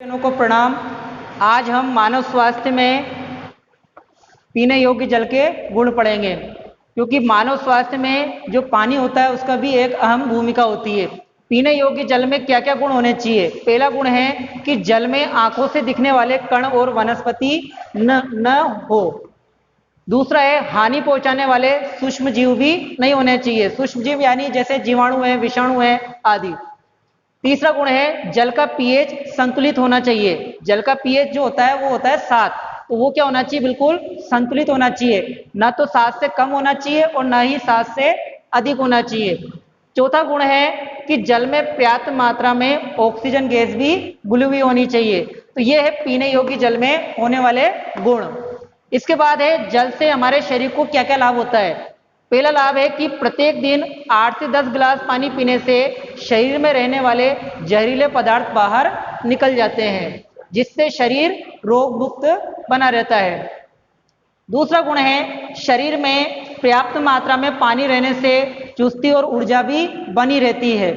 जनों को प्रणाम। आज हम मानव स्वास्थ्य में पीने योग्य जल के गुण पढ़ेंगे, क्योंकि मानव स्वास्थ्य में जो पानी होता है उसका भी एक अहम भूमिका होती है। पीने योग्य जल में क्या क्या गुण होने चाहिए? पहला गुण है कि जल में आंखों से दिखने वाले कण और वनस्पति न हो। दूसरा है हानि पहुंचाने वाले सूक्ष्म जीव भी नहीं होने चाहिए। सूक्ष्म जीव यानी जैसे जीवाणु है, विषाणु है आदि। तीसरा गुण है जल का पीएच संतुलित होना चाहिए। जल का पीएच जो होता है वो होता है 7, तो वो क्या होना चाहिए? बिल्कुल संतुलित होना चाहिए, ना तो 7 से कम होना चाहिए और ना ही 7 से अधिक होना चाहिए। चौथा गुण है कि जल में पर्याप्त मात्रा में ऑक्सीजन गैस भी घुली हुई होनी चाहिए। तो ये है पीने योग्य जल में होने वाले गुण। इसके बाद है जल से हमारे शरीर को क्या क्या लाभ होता है। पहला लाभ है कि प्रत्येक दिन 8 से 10 गिलास पानी पीने से शरीर में रहने वाले जहरीले पदार्थ बाहर निकल जाते हैं, जिससे शरीर रोग मुक्त बना रहता है। दूसरा गुण है शरीर में पर्याप्त मात्रा में पानी रहने से चुस्ती और ऊर्जा भी बनी रहती है,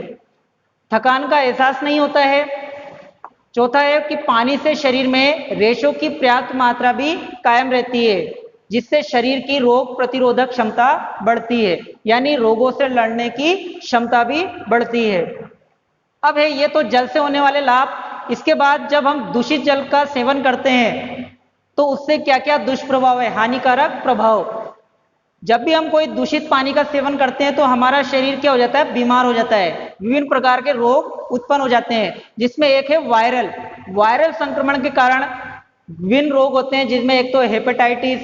थकान का एहसास नहीं होता है। चौथा है कि पानी से शरीर में रेशों की पर्याप्त मात्रा भी कायम रहती है, जिससे शरीर की रोग प्रतिरोधक क्षमता बढ़ती है, यानी रोगों से लड़ने की क्षमता भी बढ़ती है। अब है ये तो जल से होने वाले लाभ। इसके बाद जब हम दूषित जल का सेवन करते हैं तो उससे क्या क्या दुष्प्रभाव है, हानिकारक प्रभाव। जब भी हम कोई दूषित पानी का सेवन करते हैं तो हमारा शरीर क्या हो जाता है? बीमार हो जाता है। विभिन्न प्रकार के रोग उत्पन्न हो जाते हैं, जिसमें एक है वायरल संक्रमण के कारण विभिन्न रोग होते हैं, जिसमें एक तो हेपेटाइटिस,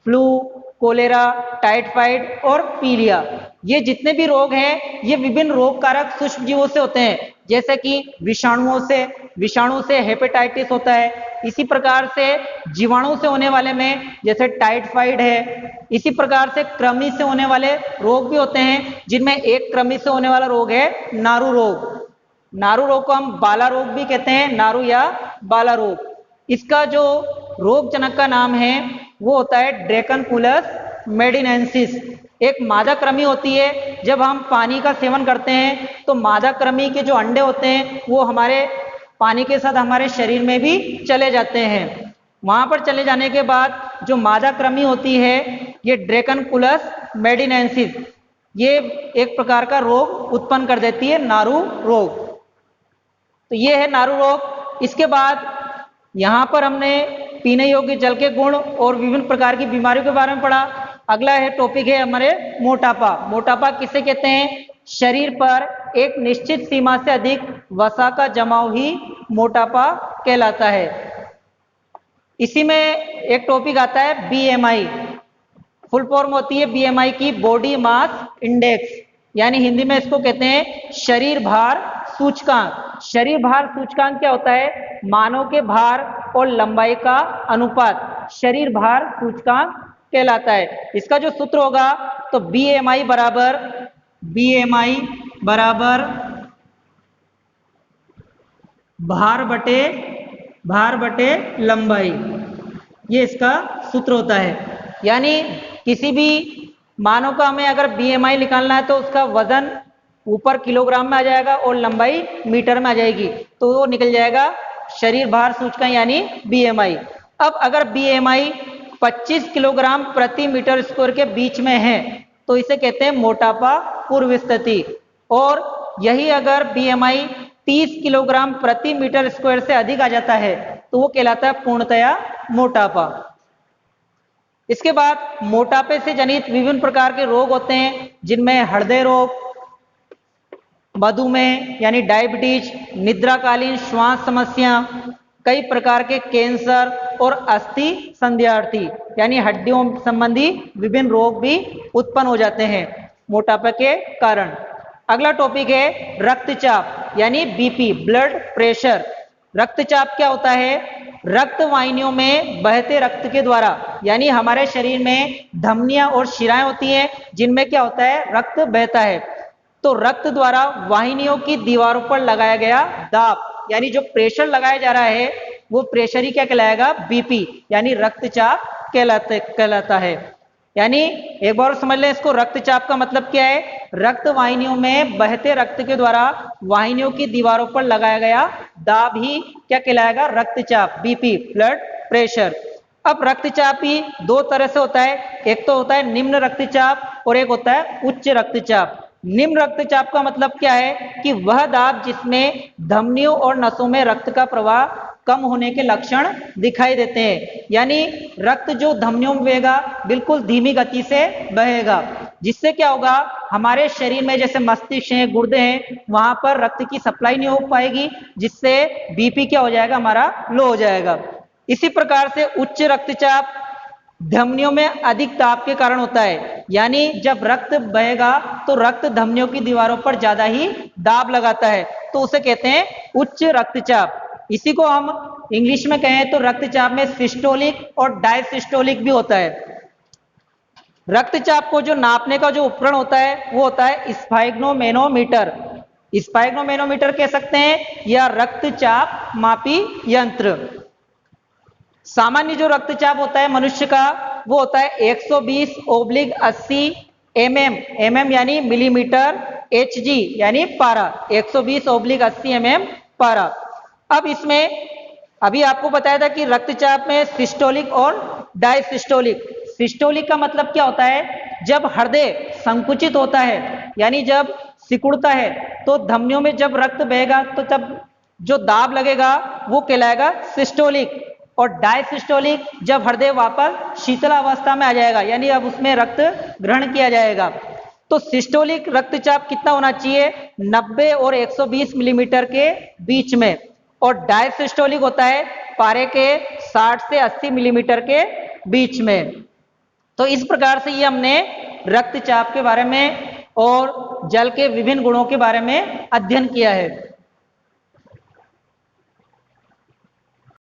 फ्लू, कोलेरा, टाइफाइड और पीलिया। ये जितने भी रोग हैं ये विभिन्न रोग कारक सूक्ष्म जीवों से होते हैं, जैसे कि विषाणु से हेपेटाइटिस होता है। इसी प्रकार से जीवाणु से होने वाले में जैसे टाइफाइड है। इसी प्रकार से कृमि से होने वाले रोग भी होते हैं, जिनमें एक कृमि से होने वाला रोग है नारू रोग। नारू रोग को हम बाला रोग भी कहते हैं, नारू या बाला रोग। इसका जो रोग जनक का नाम है वो होता है ड्रैकनकुलस मेडिनेंसिस। एक मादा कृमि होती है। जब हम पानी का सेवन करते हैं तो मादा कृमि के जो अंडे होते हैं वो हमारे पानी के साथ हमारे शरीर में भी चले जाते हैं। वहां पर चले जाने के बाद जो मादा कृमि होती है ये ड्रैकनकुलस मेडिनेंसिस, ये एक प्रकार का रोग उत्पन्न कर देती है, नारू रोग। तो ये है नारू रोग। इसके बाद यहाँ पर हमने पीने योग्य जल के गुण और विभिन्न प्रकार की बीमारियों के बारे में पढ़ा। अगला है टॉपिक है हमारे मोटापा। मोटापा किसे कहते हैं? शरीर पर एक निश्चित सीमा से अधिक वसा का जमाव ही मोटापा कहलाता है। इसी में एक टॉपिक आता है बीएमआई। फुल फॉर्म होती है बीएमआई की, बॉडी मास इंडेक्स, यानी हिंदी में इसको कहते हैं शरीर भार सूचकांक। शरीर भार सूचकांक क्या होता है? मानव के भार और लंबाई का अनुपात शरीर भार सूचकांक कहलाता है। इसका जो सूत्र होगा तो बीएमआई बराबर भार बटे लंबाई, ये इसका सूत्र होता है। यानी किसी भी मानव का हमें अगर बीएमआई निकालना है तो उसका वजन ऊपर किलोग्राम में आ जाएगा और लंबाई मीटर में आ जाएगी, तो वो निकल जाएगा शरीर भार सूचकांक यानी बीएमआई। अब अगर बीएमआई 25 किलोग्राम प्रति मीटर स्क्वायर के बीच में है तो इसे कहते हैं मोटापा पूर्व स्थिति। और यही अगर बीएमआई 30 किलोग्राम प्रति मीटर स्क्वायर से अधिक आ जाता है तो वो कहलाता है पूर्णतया मोटापा। इसके बाद मोटापे से जनित विभिन्न प्रकार के रोग होते हैं, जिनमें हृदय रोग, मधुमेह यानी डायबिटीज, निद्राकालीन श्वास समस्या, कई प्रकार के कैंसर और अस्थि संध्यार्थी यानी हड्डियों संबंधी विभिन्न रोग भी उत्पन्न हो जाते हैं मोटापे के कारण। अगला टॉपिक है रक्तचाप यानी बीपी, ब्लड प्रेशर। रक्तचाप क्या होता है? रक्त वाहिनियों में बहते रक्त के द्वारा, यानी हमारे शरीर में धमनियां और शिराएं होती हैं जिनमें क्या होता है? रक्त बहता है। तो रक्त द्वारा वाहिनियों की दीवारों पर लगाया गया दाब, यानी जो प्रेशर लगाया जा रहा है वो प्रेशर ही क्या कहलाएगा? बीपी, यानी रक्तचाप कहलाता है। यानी एक बार समझ लें इसको, रक्तचाप का मतलब क्या है? रक्त वाहिनियों में बहते रक्त के द्वारा वाहिनियों की दीवारों पर लगाया गया दाब ही क्या कहलाएगा? रक्तचाप, बीपी, ब्लड प्रेशर। अब रक्तचाप ही दो तरह से होता है, एक तो होता है निम्न रक्तचाप और एक होता है उच्च रक्तचाप। निम्न रक्तचाप का मतलब क्या है? कि वह दाब जिसमें धमनियों और नसों में रक्त का प्रवाह कम होने के लक्षण दिखाई देते हैं, यानी रक्त जो धमनियों में बहेगा बिल्कुल धीमी गति से बहेगा, जिससे क्या होगा? हमारे शरीर में जैसे मस्तिष्क है, गुर्दे हैं, वहां पर रक्त की सप्लाई नहीं हो पाएगी, जिससे बीपी क्या हो जाएगा? हमारा लो हो जाएगा। इसी प्रकार से उच्च रक्तचाप धमनियों में अधिक दाब के कारण होता है, यानी जब रक्त बहेगा तो रक्त धमनियों की दीवारों पर ज्यादा ही दाब लगाता है, तो उसे कहते हैं उच्च रक्तचाप। इसी को हम इंग्लिश में कहें तो रक्तचाप में सिस्टोलिक और डायसिस्टोलिक भी होता है। रक्तचाप को जो नापने का जो उपकरण होता है वो होता है स्फाइग्नोमेनोमीटर। स्फाइग्नोमेनोमीटर कह सकते हैं या रक्तचाप मापी यंत्र। सामान्य जो रक्तचाप होता है मनुष्य का वो होता है 120/80 mm, यानी मिलीमीटर, Hg यानी पारा, 120/80 mm पारा। अब इसमें अभी आपको बताया था कि रक्तचाप में सिस्टोलिक और डायसिस्टोलिक। सिस्टोलिक का मतलब क्या होता है? जब हृदय संकुचित होता है, यानी जब सिकुड़ता है, तो धमनियों में जब रक्त बहेगा तो तब जो दाब लगेगा वो कहलाएगा सिस्टोलिक। और डायसिस्टोलिक जब हृदय वापस शीतलावस्था में आ जाएगा, यानी अब उसमें रक्त ग्रहण किया जाएगा। तो सिस्टोलिक रक्तचाप कितना होना चाहिए? 90 और 120 मिलीमीटर के बीच में। और डायसिस्टोलिक होता है पारे के 60 से 80 मिलीमीटर के बीच में। तो इस प्रकार से ये हमने रक्तचाप के बारे में और जल के विभिन्न गुणों के बारे में अध्ययन किया है।